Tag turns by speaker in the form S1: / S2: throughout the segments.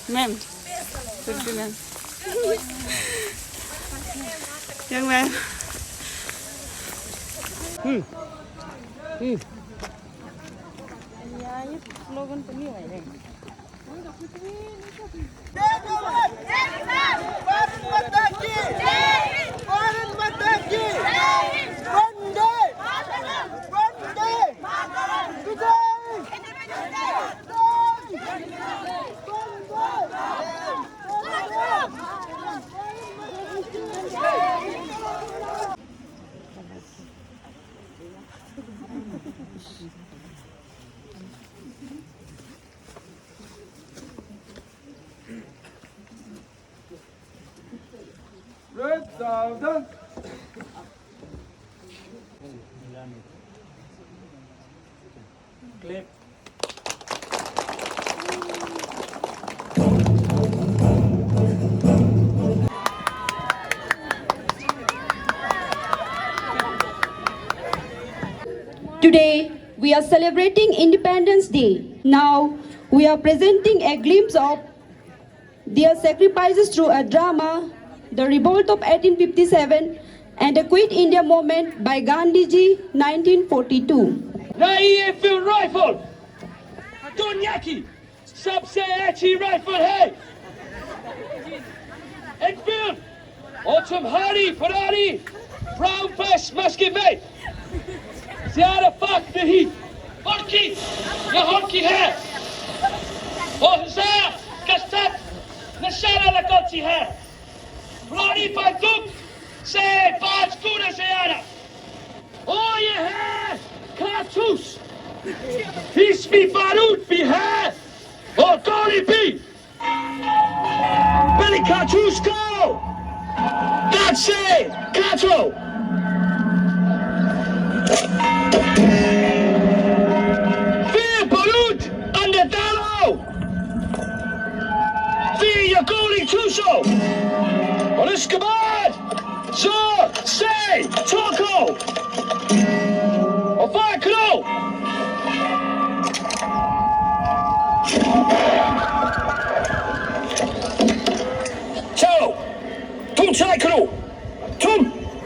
S1: Ma'am ma'am young man slogan पनि होइन
S2: Today, we are celebrating Independence Day. Now, we are presenting a glimpse of their sacrifices through a drama, The Revolt of 1857 and a Quit India Movement by Gandhiji, 1942.
S3: नई Enfield rifle दुनिया की सबसे अच्छी rifle है। Enfield और तुम्हारी Ferrari brown face Maske में ज्यादा फर्क नहीं, बल्कि यहाँ की है और हजार का सब निशाना लगाती है। पुरानी बंदूक से 5 कूड़े से आ रहा और ये है कारतूस, इसमें बारूद भी है और गोली भी। पहले कारतूस को दांत से काटो, फिर बारूद अंदर डालो, फिर ये गोली चूसो और इसके बाद जोर से ठोको और फायर करो। चलो तुम ट्राई करो, तुम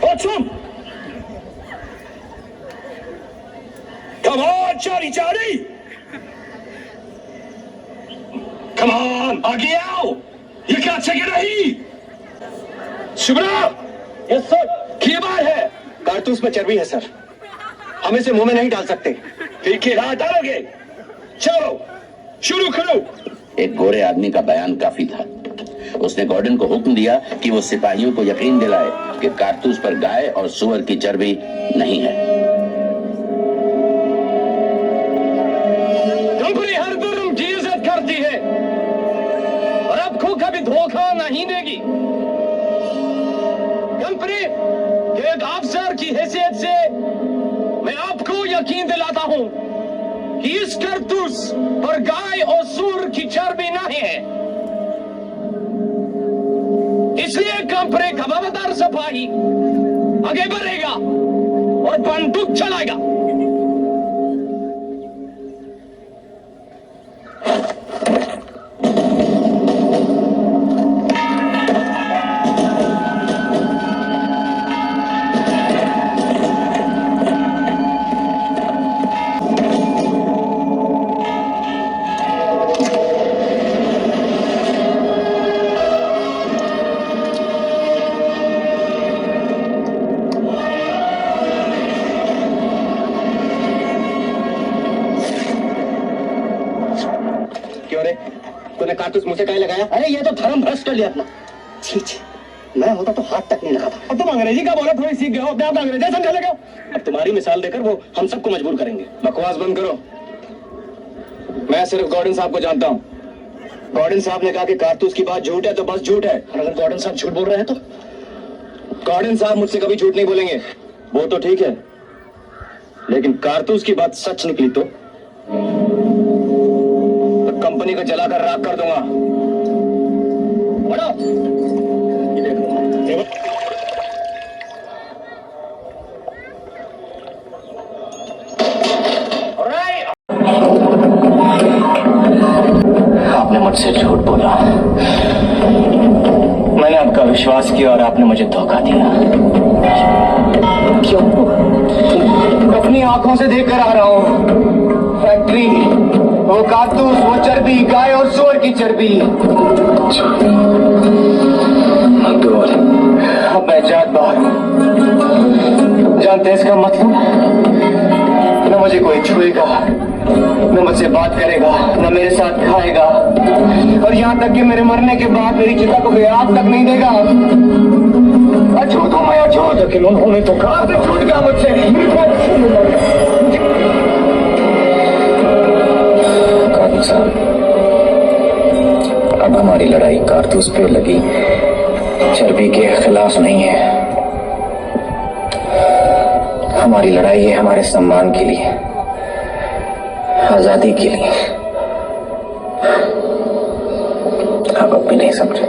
S3: और तुम। Come on, Johnny Johnny! Come on, आगे आओ, ये क्या चेक नहीं? शुभ्रा, यस सर, क्या बात है?
S4: कारतूस में चर्बी है सर, हम इसे मुंह में नहीं डाल सकते।
S3: फिर क्या डालोगे? चलो शुरू करो।
S5: एक गोरे आदमी का बयान काफी था। उसने गॉर्डन को हुक्म दिया कि वो सिपाहियों को यकीन दिलाए कि कारतूस पर गाय और सुअर की चर्बी नहीं है।
S3: कंपनी हर जुर्म की इज्जत करती है और आपको कभी धोखा नहीं देगी। कंपनी के एक अफसर की हैसियत से मैं आपको यकीन दिलाता हूं कि इस कारतूस पर गाय और सूअर की चर्बी नहीं है। इसलिए कंपनी का वफादार सिपाही आगे बढ़ेगा और बंदूक चलाएगा।
S4: तूने कारतूस मुझे काहे लगाया?
S5: अरे ये तो धर्म भ्रष्ट कर लिया अपना।
S4: छी छी, मैं होता तो हाथ तक नहीं लगाता।
S3: अब तुम अंग्रेजी का बोला थोड़ी सीख गए हो, अपने आप अंग्रेजी समझने लगे हो।
S4: अब तुम्हारी मिसाल देकर वो हम सबको मजबूर करेंगे।
S6: बकवास बंद करो। मैं सिर्फ गॉर्डन साहब को जानता हूँ।
S4: गॉर्डन साहब ने कहा कि कारतूस की बात झूठ है तो बस झूठ है।
S5: और अगर गॉर्डन साहब झूठ बोल रहे हैं तो?
S6: गॉर्डन साहब मुझसे कभी झूठ नहीं बोलेंगे।
S4: वो तो ठीक है, लेकिन कारतूस की बात सच निकली तो कंपनी को जलाकर राख कर दूंगा। बढ़ो। ये देखो। मुझसे झूठ बोला। मैंने आपका विश्वास किया और आपने मुझे धोखा दिया। क्यों? अपनी आंखों से देख कर आ रहा हूँ। फैक्ट्री, वो कारतूस, वो चर्बी, गाय और सूअर की चर्बी। अब मैं जात बाहर हूँ। जानते हैं इसका मतलब? न मुझे कोई छुएगा, न मुझसे बात करेगा, न मेरे साथ खाएगा, और यहाँ तक कि मेरे मरने के बाद मेरी चिता को कोई आग तक नहीं देगा। अछूत हूँ मैं, अछूत। लेकिन उन्होंने तो कहा था छूट गया मुझसे। कानून साहब, अब हमारी लड़ाई कारतूस पे लगी चर्बी के खिलाफ नहीं है। हमारी लड़ाई है हमारे सम्मान के लिए, आजादी के लिए। आप अब भी नहीं समझे।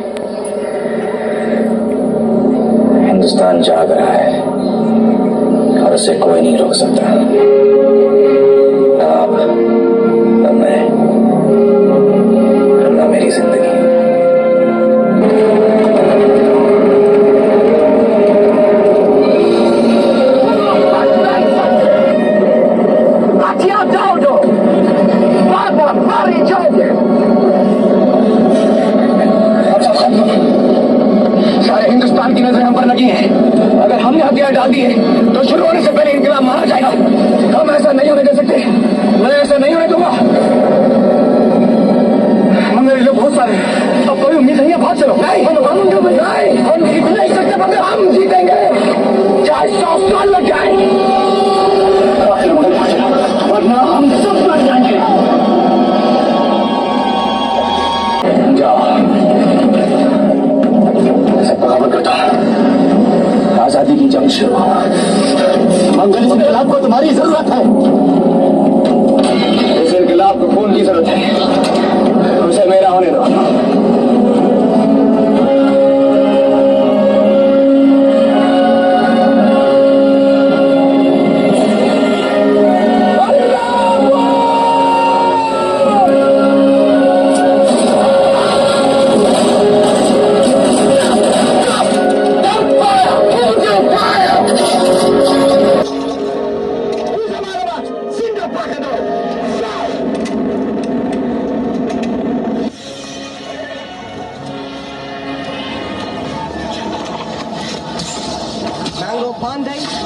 S4: हिंदुस्तान जाग रहा है और उसे कोई नहीं रोक सकता। ना आप, ना मैं, ना मेरी जिंदगी। सारे हिंदुस्तान की नजरें हम पर लगी हैं। अगर हमने हथियार डाल दिए तो शुरू होने से पहले इंकलाब मारा जाएगा। हम ऐसा नहीं होने दे सकते। मैं ऐसा नहीं होने दूंगा। मेरे लोग बहुत सारे, अब कोई उम्मीद नहीं है। भाग चलो। नहीं, हम जीत नहीं सकते, मगर हम जीतेंगे, चाहे 100 साल लग जाए। वरना हम सब मर जाएंगे। बगावत करता, आजादी की जंग शुरू। मंगल इनकलाब को तुम्हारी जरूरत है। इस इनकलाब को खून की जरूरत है। उसे मेरा होने दो।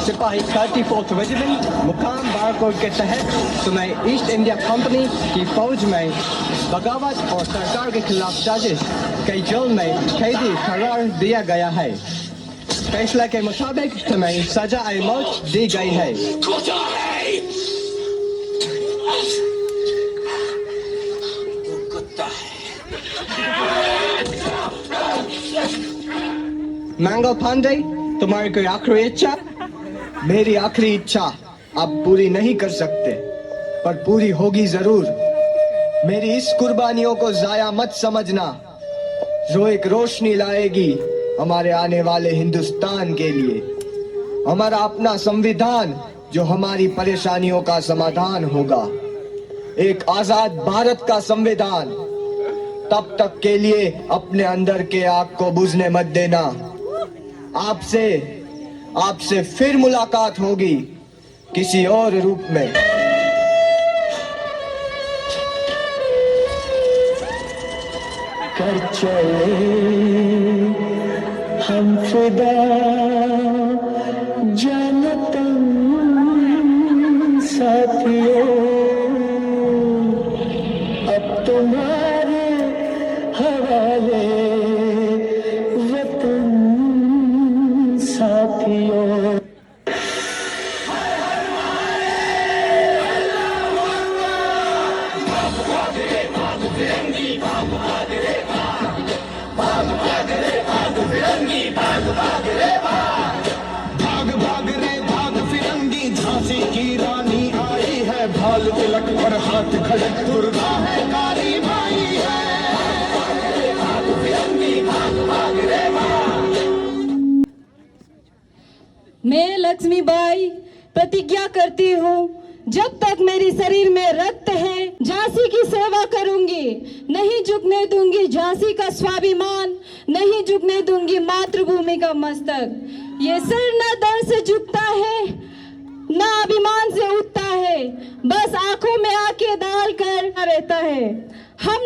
S7: सिपाही 34th रेजिमेंट मुकाम बारकोट के तहत तुम्हें ईस्ट इंडिया कंपनी की फौज में बगावत और सरकार के खिलाफ साजिश कई जेल में कैदी करार दिया गया है। फैसला के मुताबिक तुम्हें सजा-ए मौत दी गई है। मैंगो पांडे, तुम्हारी कोई आखिरी इच्छा? मेरी आखिरी इच्छा आप पूरी नहीं कर सकते, पर पूरी होगी जरूर। मेरी इस कुर्बानियों को जाया मत समझना, जो एक रोशनी लाएगी हमारे आने वाले हिंदुस्तान के लिए। हमारा अपना संविधान जो हमारी परेशानियों का समाधान होगा। एक आजाद भारत का संविधान। तब तक के लिए अपने अंदर के आग को बुझने मत देना। आपसे फिर मुलाकात होगी किसी और रूप में। कर चले हम फिदा जनतन साथियों, अब तुम्हारे हवाले वतन साथियों। भाग भाग रे भाग फिरंगी, झांसी की रानी आई है। भाल तिलक पर हाथ खड़े, दुर्गा है कारी भाई है। भाग फिरंगी, भाग भाग रे
S2: मैं लक्ष्मीबाई प्रतिज्ञा करती हूँ जब तक मेरी शरीर में रक्त है झांसी की सेवा करूंगी, नहीं झुकने दूंगी झांसी का स्वाभिमान, नहीं झुकने दूंगी मातृभूमि का मस्तक। ये सिर न दर्द से झुकता है ना अभिमान से उठता है, बस आंखों में आंखें डाल कर रहता है। हम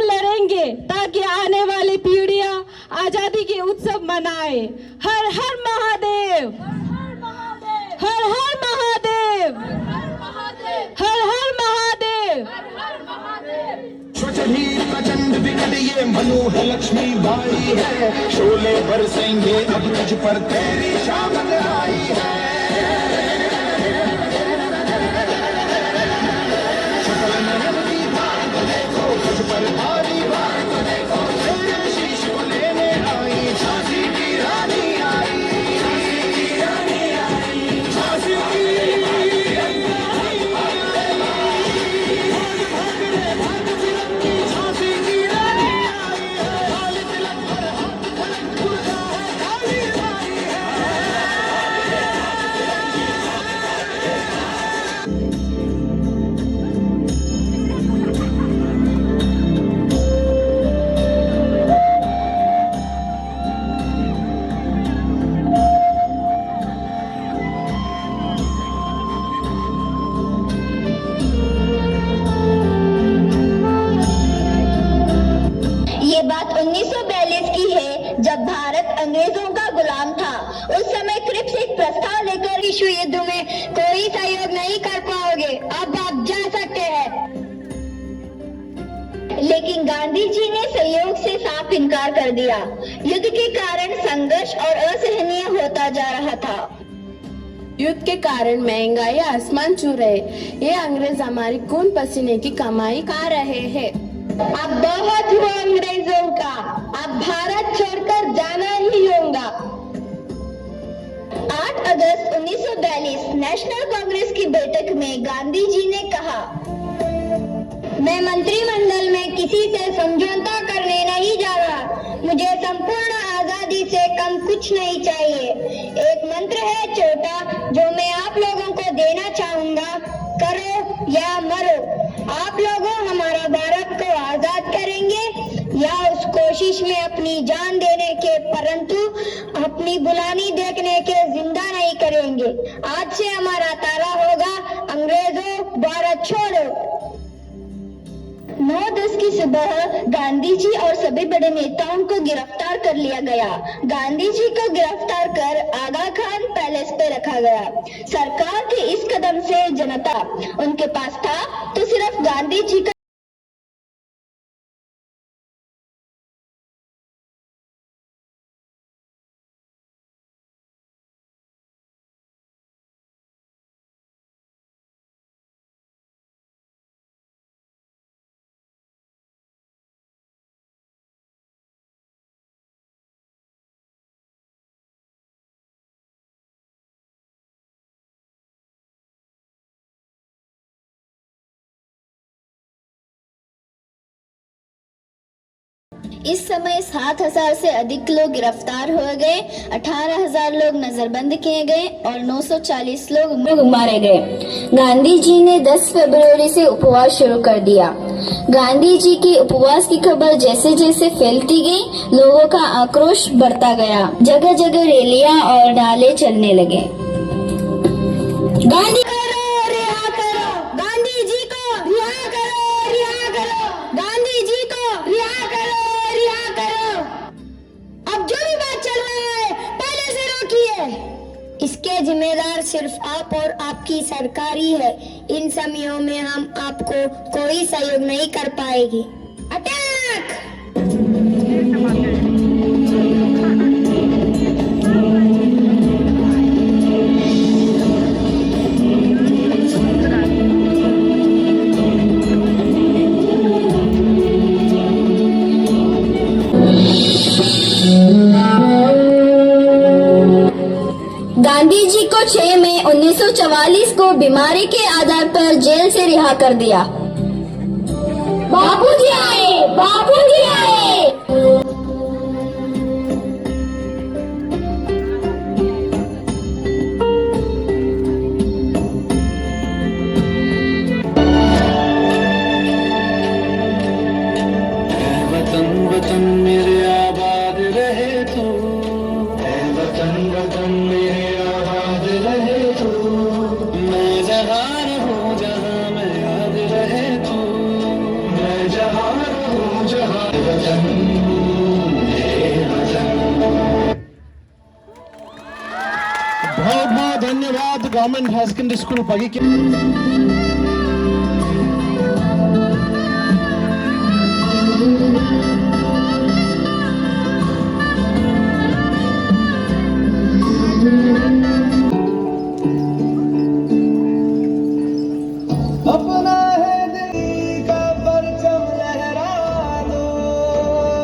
S2: लड़ेंगे ताकि आने वाली पीढ़ियां आजादी के उत्सव मनाए। हर हर महादेव, हर हर महादेव, हर हर महादेव।
S8: स्वचली प्रचंड विकट ये मनु है, लक्ष्मी बाई है, शोले बरसेंगे अब तुझ पर तेरी शामत आई है। शकल नयन की बात देखो, तुझ पर भारी बात देखो, तेरे शीश को लेने आई झांसी की रानी आई, झांसी की रानी आई, झांसी की
S9: ये बात 1942 की है, जब भारत अंग्रेजों का गुलाम था। उस समय क्रिप्स एक प्रस्ताव लेकर विश्व युद्ध में कोई सहयोग नहीं कर पाओगे, अब आप जा सकते हैं। लेकिन गांधी जी ने सहयोग से साफ इनकार कर दिया। युद्ध के कारण संघर्ष और असहनीय होता जा रहा था।
S10: युद्ध के कारण महंगाई आसमान छू रहे, ये अंग्रेज हमारी खून पसीने की कमाई खा रहे हैं।
S9: अब बहुत हुआ अंग्रेजों का, अब भारत छोड़कर जाना ही होगा। 8 अगस्त 1942 नेशनल कांग्रेस की बैठक में गांधी जी ने कहा, मैं मंत्रिमंडल में किसी से समझौता करने नहीं जा रहा। मुझे संपूर्ण आजादी से कम कुछ नहीं चाहिए। एक मंत्र है छोटा जो मैं आप लोगों को देना चाहूंगा, करो या मरो। आप लोगों हमारा भारत को आजाद करेंगे या उस कोशिश में अपनी जान देने के, परंतु अपनी बुलानी देखने के जिंदा नहीं करेंगे। आज से हमारा तारा होगा, अंग्रेजों भारत छोड़ो। 9-10 की सुबह गांधी जी और सभी बड़े नेताओं को गिरफ्तार कर लिया गया। गांधी जी को गिरफ्तार कर आगा खान पैलेस पे रखा गया। सरकार के इस कदम से जनता उनके पास था तो सिर्फ गांधी जी का इस समय 7,000 से अधिक लोग गिरफ्तार हो गए, 18,000 लोग नजरबंद किए गए और 940 लोग मारे गए। गांधी जी ने 10 फरवरी से उपवास शुरू कर दिया। गांधी जी के उपवास की खबर जैसे जैसे फैलती गई, लोगों का आक्रोश बढ़ता गया। जगह जगह रैलियां और नारे चलने लगे। गांधी इसके जिम्मेदार सिर्फ आप और आपकी सरकार ही है। इन समयों में हम आपको कोई सहयोग नहीं कर पाएगी। अटैक! गांधी जी को 6 मई 1944 को बीमारी के आधार पर जेल से रिहा कर दिया। बापूजी आए, बापूजी आए।
S8: बहुत बहुत धन्यवाद गवर्नमेंट हाई सेकेंडरी स्कूल बगी के